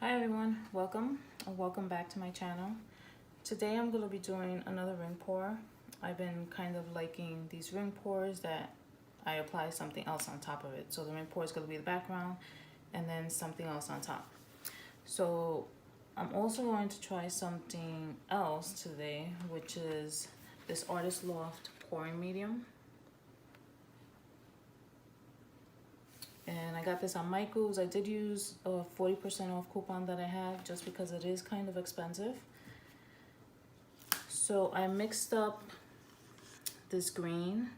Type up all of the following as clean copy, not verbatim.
Hi everyone, welcome or welcome back to my channel. Today I'm going to be doing another ring pour. I've been kind of liking these ring pours that I apply something else on top of it. So the ring pour is going to be the background and then something else on top. So I'm also going to try something else today, which is this Artist Loft pouring medium. And I got this on Michael's. I did use a 40% off coupon that I have just because it is kind of expensive. So I mixed up this green,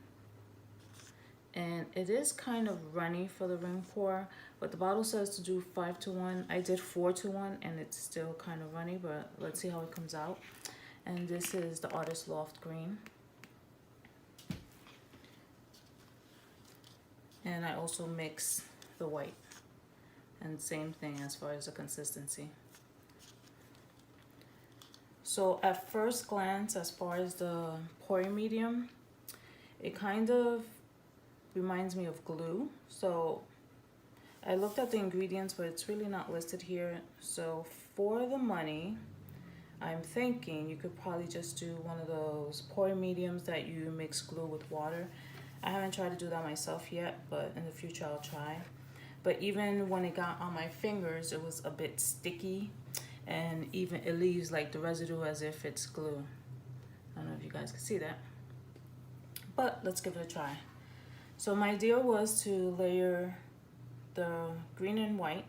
and it is kind of runny for the ring pour, but the bottle says to do 5-to-1. I did 4-to-1 and it's still kind of runny, but let's see how it comes out. And this is the Artist Loft green. And I also mix the white, and same thing as far as the consistency. So at first glance, as far as the pouring medium, it kind of reminds me of glue. So I looked at the ingredients, but it's really not listed here. So for the money, I'm thinking you could probably just do one of those pouring mediums that you mix glue with water. I haven't tried to do that myself yet, but in the future I'll try. But even when it got on my fingers, it was a bit sticky, and even it leaves like the residue as if it's glue. I don't know if you guys can see that, but let's give it a try. So my idea was to layer the green and white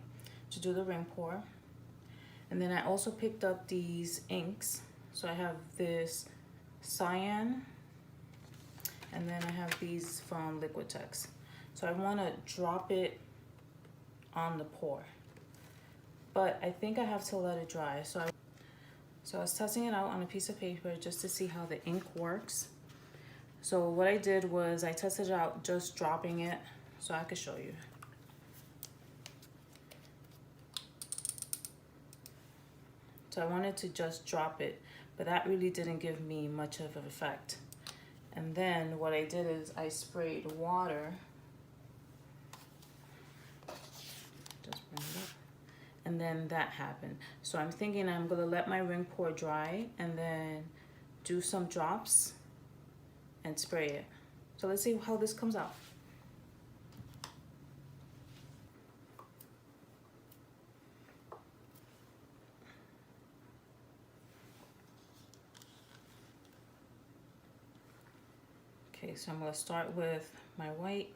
to do the ring pour. And then I also picked up these inks. So I have this cyan, and then I have these from Liquitex. So I want to drop it on the pour, but I think I have to let it dry. So I was testing it out on a piece of paper just to see how the ink works. So what I did was I tested it out just dropping it so I could show you. So I wanted to just drop it, but that really didn't give me much of an effect. And then what I did is I sprayed water. Just bring it up. And then that happened. So I'm thinking I'm gonna let my ring pour dry and then do some drops and spray it. So let's see how this comes out. Okay, so I'm gonna start with my white.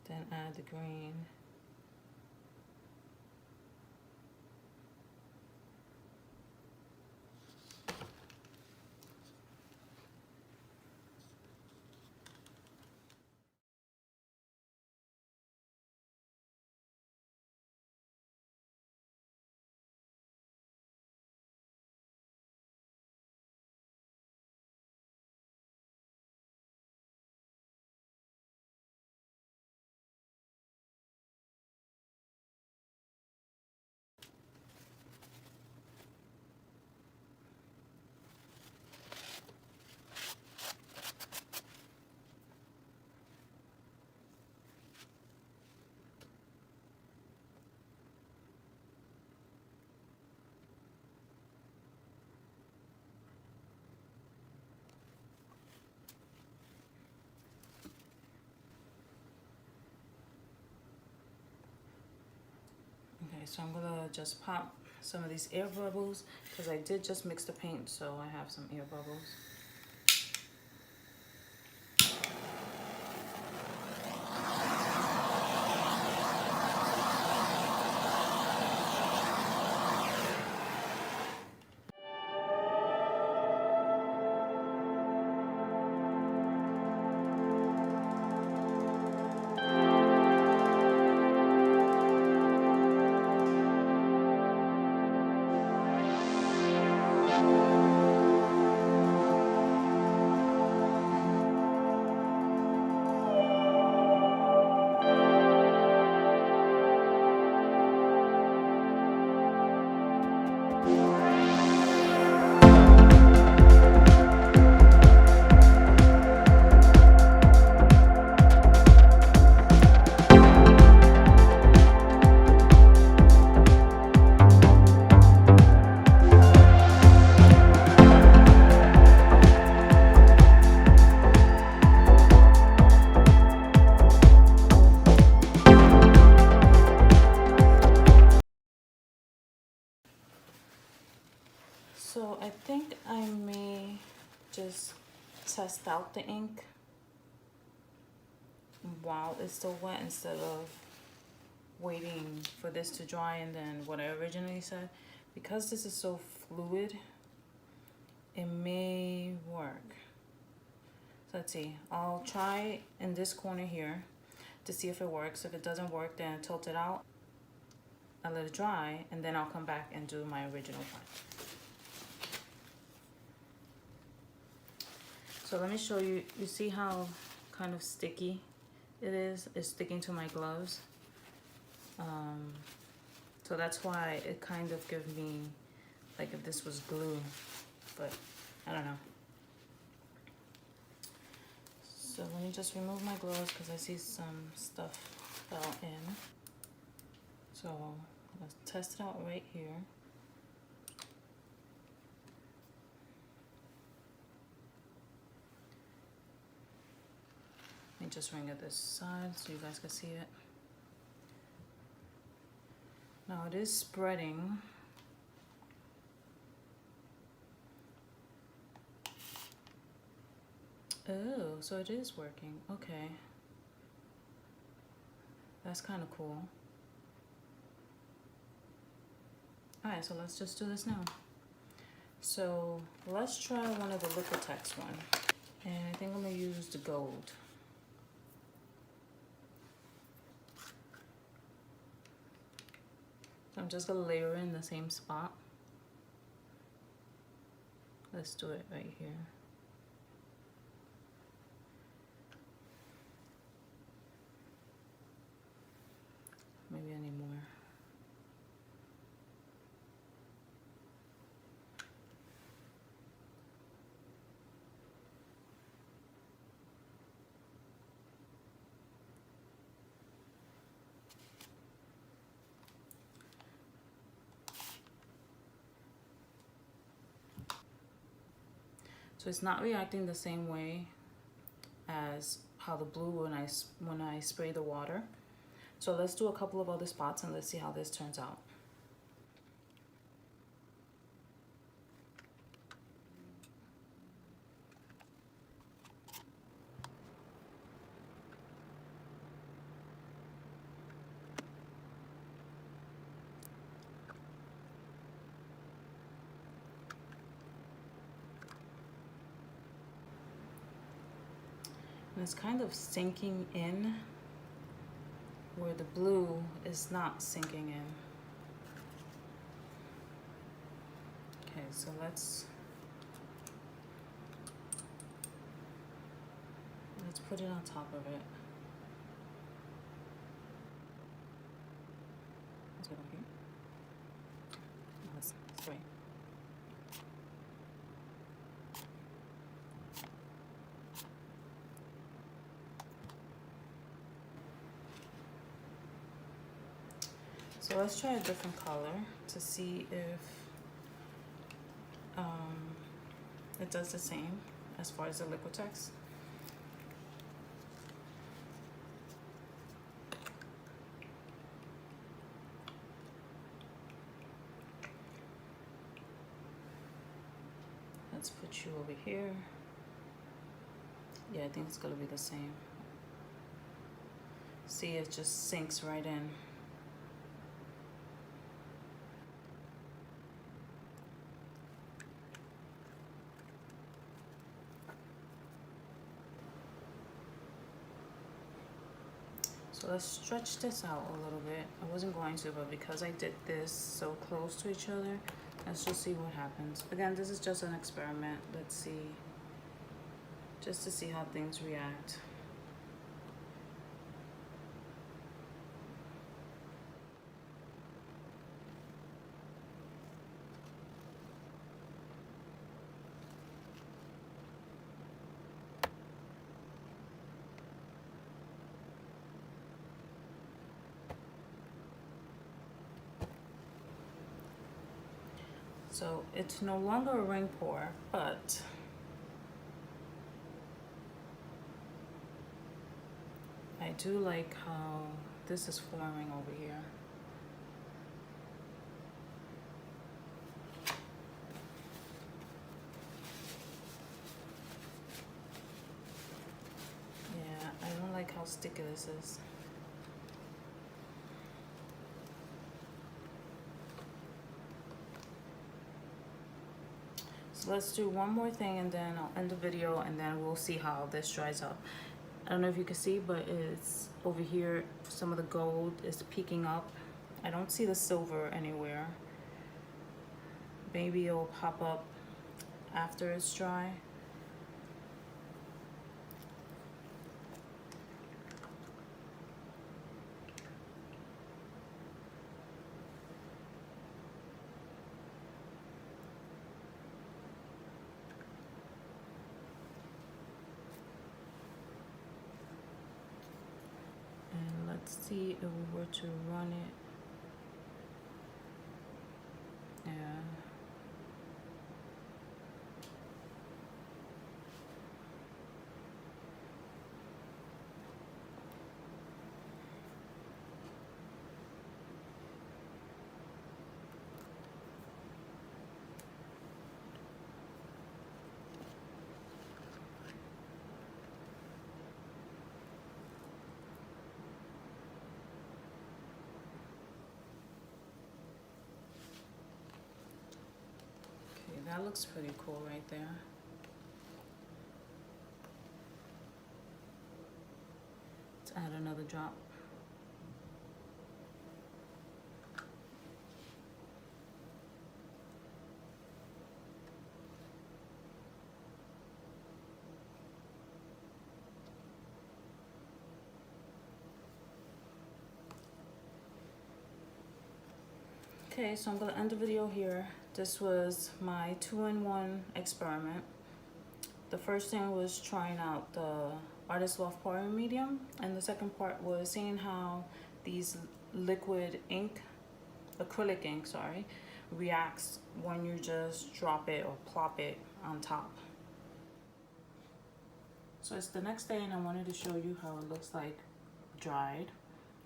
Then add the green. Okay, so I'm gonna just pop some of these air bubbles because I did just mix the paint, so I have some air bubbles. So I think I may just test out the ink while it's still wet instead of waiting for this to dry and then what I originally said. Because this is so fluid, it may work. So let's see, I'll try in this corner here to see if it works. If it doesn't work, then I tilt it out, I let it dry, and then I'll come back and do my original part. So let me show you, you see how kind of sticky it is? It's sticking to my gloves. So that's why it kind of gives me like if this was glue, but I don't know. So let me just remove my gloves because I see some stuff fell in. So let's test it out right here. Let me just ring it this side so you guys can see it. Now it is spreading. Oh, so it is working. Okay. That's kind of cool. Alright, so let's just do this now. So let's try one of the Liquitex one. And I think I'm going to use the gold. So I'm just going to layer in the same spot. Let's do it right here. Maybe I need more. So it's not reacting the same way as how the blue when I spray the water. So let's do a couple of other spots and let's see how this turns out. And it's kind of sinking in where the blue is not sinking in. Okay, so let's put it on top of it. Let's go over here. Let's spray. So let's try a different color to see if it does the same as far as the Liquitex. Let's put you over here. Yeah, I think it's gonna be the same. See, it just sinks right in. So let's stretch this out a little bit. I wasn't going to, but because I did this so close to each other, let's just see what happens. Again, this is just an experiment. Let's see, just to see how things react. So it's no longer a ring pour, but I do like how this is forming over here. sticky this is. So let's do one more thing and then I'll end the video and then we'll see how this dries up. I don't know if you can see, but it's over here, some of the gold is peeking up. I don't see the silver anywhere. Maybe it'll pop up after it's dry. And let's see if we were to run it. Yeah. Okay, that looks pretty cool right there. Let's add another drop. Okay, so I'm gonna end the video here. This was my 2-in-1 experiment. The first thing was trying out the Artist Loft pouring medium, and the second part was seeing how these liquid ink, acrylic ink, sorry, reacts when you just drop it or plop it on top. So it's the next day and I wanted to show you how it looks like dried,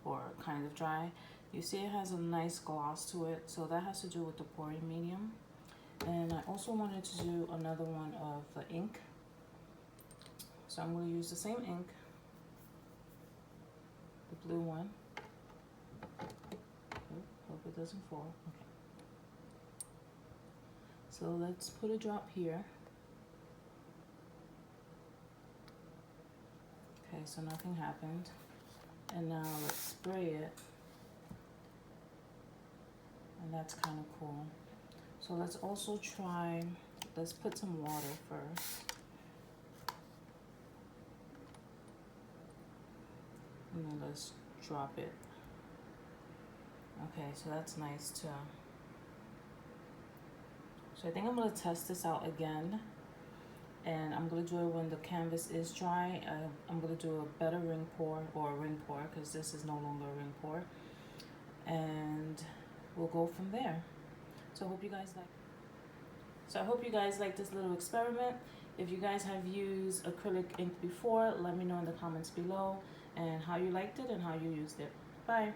or kind of dry. You see it has a nice gloss to it, so that has to do with the pouring medium. And I also wanted to do another one of the ink. So I'm going to use the same ink, the blue one. Hope it doesn't fall. Okay. So let's put a drop here. Okay, so nothing happened. And now let's spray it. And that's kind of cool. So let's also try, let's put some water first. And then let's drop it. Okay, so that's nice too. So I think I'm gonna test this out again. And I'm gonna do it when the canvas is dry. I'm gonna do a better ring pour, or a ring pour, because this is no longer a ring pour. And we'll go from there. So I hope you guys like this little experiment. If you guys have used acrylic ink before, let me know in the comments below and how you liked it and how you used it. Bye.